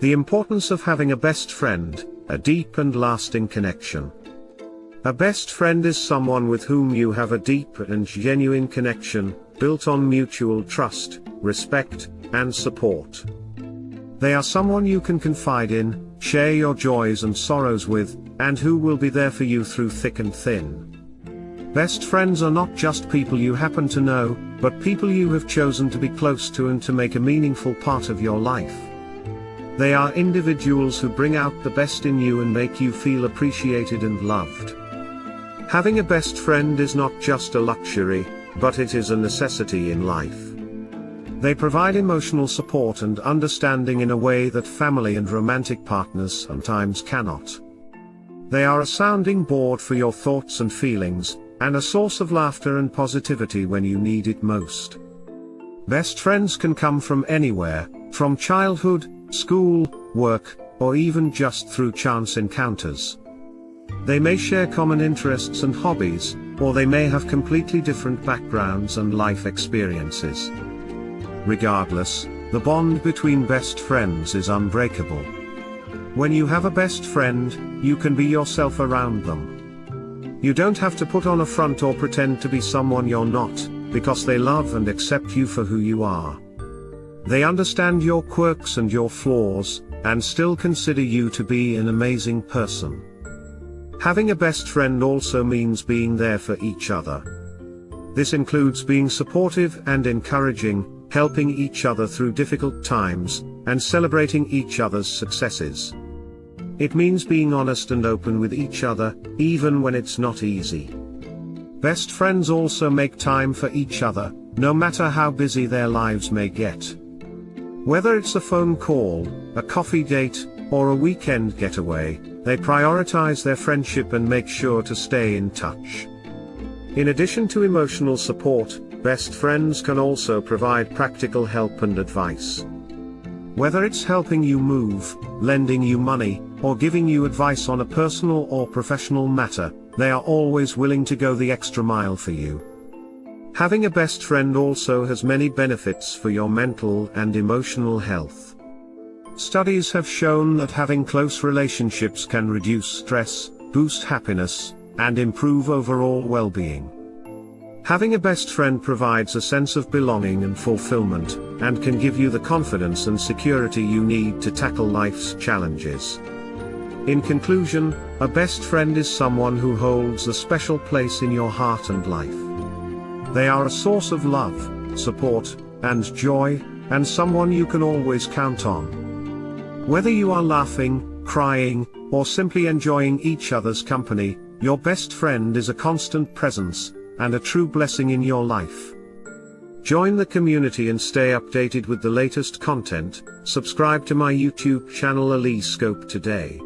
The importance of having a best friend, a deep and lasting connection. A best friend is someone with whom you have a deep and genuine connection, built on mutual trust, respect, and support. They are someone you can confide in, share your joys and sorrows with, and who will be there for you through thick and thin. Best friends are not just people you happen to know, but people you have chosen to be close to and to make a meaningful part of your life. They are individuals who bring out the best in you and make you feel appreciated and loved. Having a best friend is not just a luxury, but it is a necessity in life. They provide emotional support and understanding in a way that family and romantic partners sometimes cannot. They are a sounding board for your thoughts and feelings, and a source of laughter and positivity when you need it most. Best friends can come from anywhere, from childhood, school, work, or even just through chance encounters. They may share common interests and hobbies, or they may have completely different backgrounds and life experiences. Regardless, the bond between best friends is unbreakable. When you have a best friend, you can be yourself around them. You don't have to put on a front or pretend to be someone you're not, because they love and accept you for who you are. They understand your quirks and your flaws, and still consider you to be an amazing person. Having a best friend also means being there for each other. This includes being supportive and encouraging, helping each other through difficult times, and celebrating each other's successes. It means being honest and open with each other, even when it's not easy. Best friends also make time for each other, no matter how busy their lives may get. Whether it's a phone call, a coffee date, or a weekend getaway, they prioritize their friendship and make sure to stay in touch. In addition to emotional support, best friends can also provide practical help and advice. Whether it's helping you move, lending you money, or giving you advice on a personal or professional matter, they are always willing to go the extra mile for you. Having a best friend also has many benefits for your mental and emotional health. Studies have shown that having close relationships can reduce stress, boost happiness, and improve overall well-being. Having a best friend provides a sense of belonging and fulfillment, and can give you the confidence and security you need to tackle life's challenges. In conclusion, a best friend is someone who holds a special place in your heart and life. They are a source of love, support, and joy, and someone you can always count on. Whether you are laughing, crying, or simply enjoying each other's company, your best friend is a constant presence, and a true blessing in your life. Join the community and stay updated with the latest content. Subscribe to my YouTube channel Scope today.